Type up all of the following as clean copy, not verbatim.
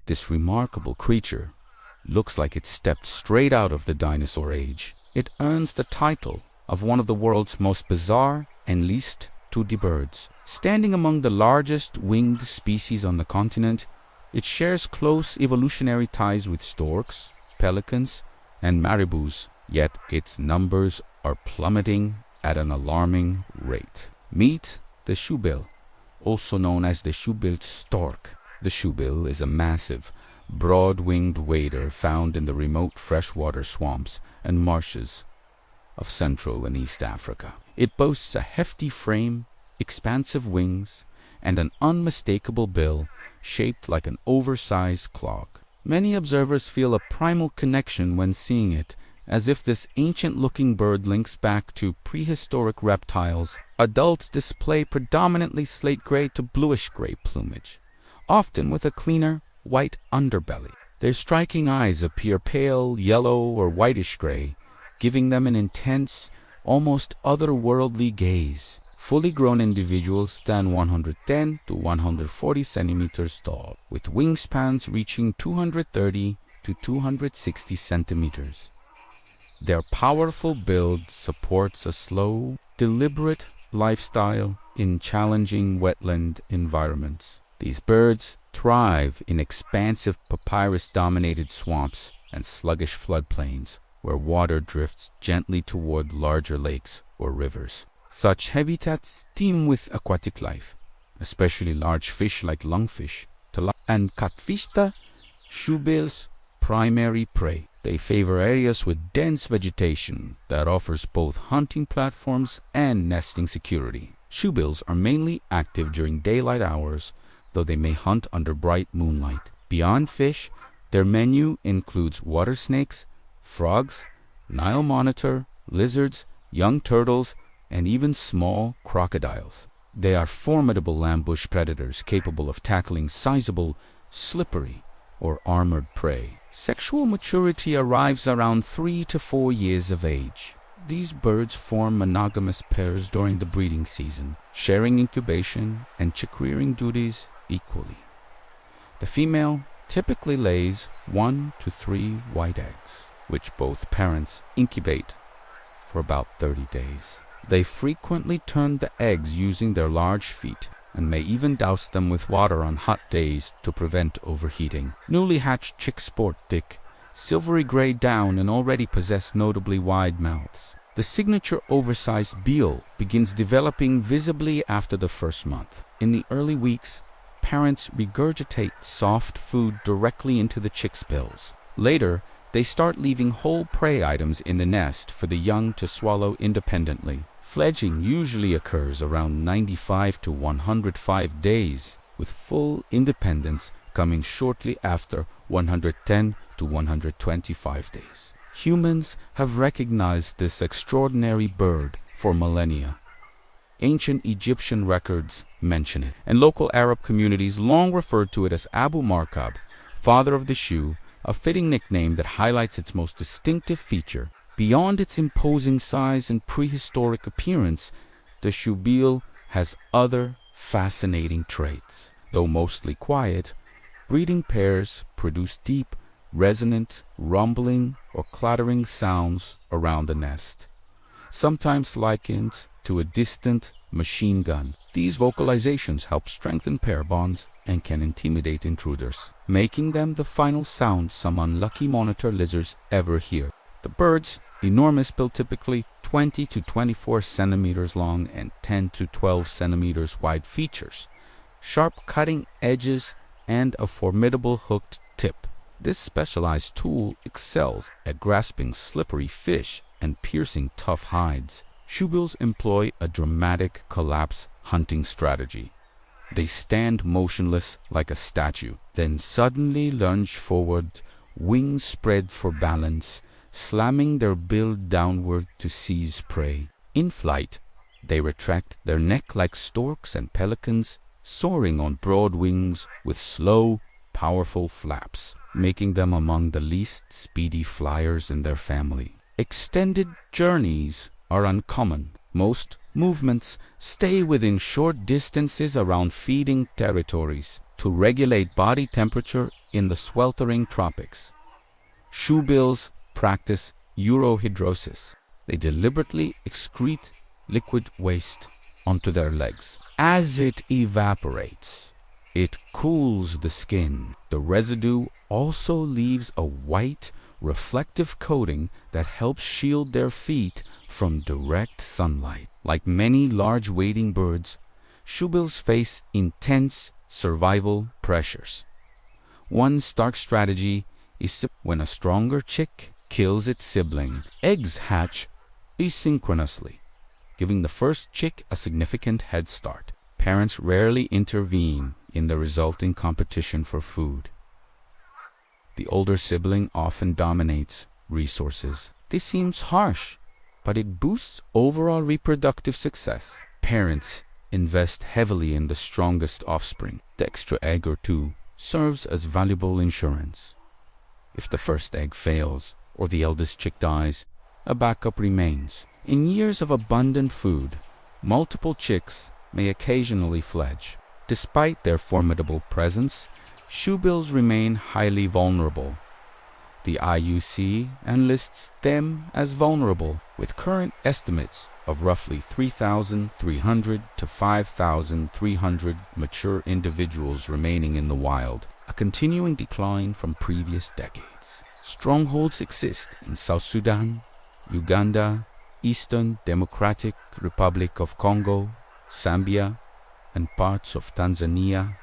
This remarkable creature looks like it stepped straight out of the dinosaur age. It earns the title of one of the world's most bizarre and least studied birds. Standing among the largest winged species on the continent, it shares close evolutionary ties with storks, pelicans, and marabous, yet its numbers are plummeting at an alarming rate. Meet the shoebill, also known as the Shoebill Stork. The shoebill is a massive, broad-winged wader found in the remote freshwater swamps and marshes of Central and East Africa. It boasts a hefty frame, expansive wings, and an unmistakable bill shaped like an oversized clock. Many observers feel a primal connection when seeing it, as if this ancient-looking bird links back to prehistoric reptiles. Adults display predominantly slate-gray to bluish-gray plumage, often with a cleaner, white underbelly. Their striking eyes appear pale, yellow, or whitish-gray, giving them an intense, almost otherworldly gaze. Fully grown individuals stand 110 to 140 centimeters tall, with wingspans reaching 230 to 260 centimeters. Their powerful build supports a slow, deliberate lifestyle in challenging wetland environments. These birds thrive in expansive papyrus-dominated swamps and sluggish floodplains, where water drifts gently toward larger lakes or rivers. Such habitats teem with aquatic life, especially large fish like lungfish, and catfish, shoebill's primary prey. They favor areas with dense vegetation that offers both hunting platforms and nesting security. Shoebills are mainly active during daylight hours, though they may hunt under bright moonlight. Beyond fish, their menu includes water snakes, frogs, Nile monitor, lizards, young turtles, and even small crocodiles. They are formidable ambush predators capable of tackling sizable, slippery, or armored prey. Sexual maturity arrives around 3 to 4 years of age. These birds form monogamous pairs during the breeding season, sharing incubation and chick-rearing duties equally. The female typically lays 1 to 3 white eggs, which both parents incubate for about 30 days. They frequently turn the eggs using their large feet and may even douse them with water on hot days to prevent overheating. Newly hatched chicks sport thick, silvery gray down and already possess notably wide mouths. The signature oversized bill begins developing visibly after the first month. In the early weeks, parents regurgitate soft food directly into the chick's bills. Later, they start leaving whole prey items in the nest for the young to swallow independently. Fledging usually occurs around 95 to 105 days, with full independence coming shortly after 110 to 125 days. Humans have recognized this extraordinary bird for millennia. Ancient Egyptian records mention it, and local Arab communities long referred to it as Abu Markab, father of the shoe, a fitting nickname that highlights its most distinctive feature. Beyond its imposing size and prehistoric appearance, the shoebill has other fascinating traits. Though mostly quiet, breeding pairs produce deep, resonant, rumbling, or clattering sounds around the nest, sometimes likened to a distant machine gun. These vocalizations help strengthen pair bonds and can intimidate intruders, making them the final sound some unlucky monitor lizards ever hear. The bird's enormous bill, typically 20 to 24 centimeters long and 10 to 12 centimeters wide, features sharp cutting edges and a formidable hooked tip. This specialized tool excels at grasping slippery fish and piercing tough hides. Shoebills employ a dramatic collapse hunting strategy. They stand motionless like a statue, then suddenly lunge forward, wings spread for balance, slamming their bill downward to seize prey. In flight, they retract their neck like storks and pelicans, soaring on broad wings with slow, powerful flaps, making them among the least speedy flyers in their family. Extended journeys are uncommon. Most movements stay within short distances around feeding territories. To regulate body temperature in the sweltering tropics. Shoebills practice urohydrosis. They deliberately excrete liquid waste onto their legs. As it evaporates, it cools the skin. The residue also leaves a white, reflective coating that helps shield their feet from direct sunlight. Like many large wading birds, shoebills face intense survival pressures. One stark strategy is when a stronger chick kills its sibling. Eggs hatch asynchronously, giving the first chick a significant head start. Parents rarely intervene in the resulting competition for food. The older sibling often dominates resources. This seems harsh, but it boosts overall reproductive success. Parents invest heavily in the strongest offspring. The extra egg or two serves as valuable insurance. If the first egg fails or the eldest chick dies, a backup remains. In years of abundant food, multiple chicks may occasionally fledge. Despite their formidable presence, shoebills remain highly vulnerable. The IUC enlists them as vulnerable, with current estimates of roughly 3,300 to 5,300 mature individuals remaining in the wild, a continuing decline from previous decades. Strongholds exist in South Sudan, Uganda, Eastern Democratic Republic of Congo, Zambia, and parts of Tanzania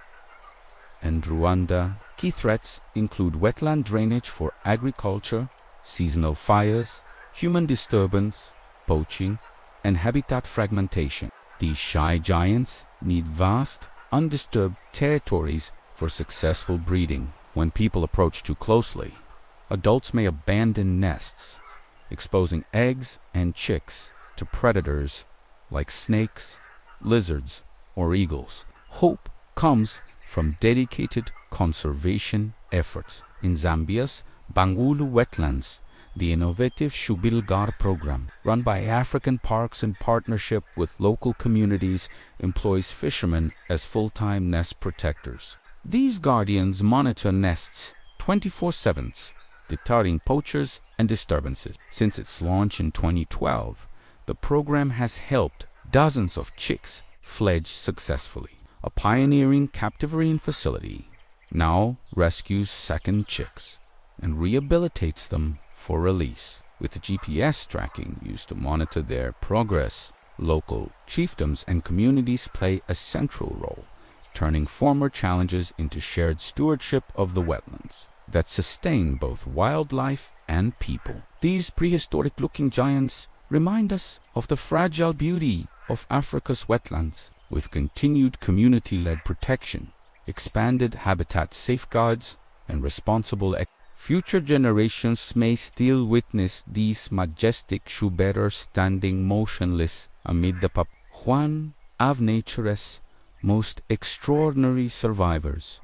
and Rwanda. Key threats include wetland drainage for agriculture, seasonal fires, human disturbance, poaching, and habitat fragmentation. These shy giants need vast, undisturbed territories for successful breeding. When people approach too closely, adults may abandon nests, exposing eggs and chicks to predators like snakes, lizards, or eagles. Hope comes from dedicated conservation efforts. In Zambia's Bangulu wetlands, the innovative Shoebill program, run by African Parks in partnership with local communities, employs fishermen as full-time nest protectors. These guardians monitor nests 24/7, deterring poachers and disturbances. Since its launch in 2012, the program has helped dozens of chicks fledge successfully. A pioneering captivarian facility now rescues second chicks and rehabilitates them for release. With GPS tracking used to monitor their progress, local chiefdoms and communities play a central role, turning former challenges into shared stewardship of the wetlands that sustain both wildlife and people. These prehistoric-looking giants remind us of the fragile beauty of Africa's wetlands. With continued community-led protection, expanded habitat safeguards, and responsible future generations may still witness these majestic shoebearers standing motionless amid the one of nature's most extraordinary survivors.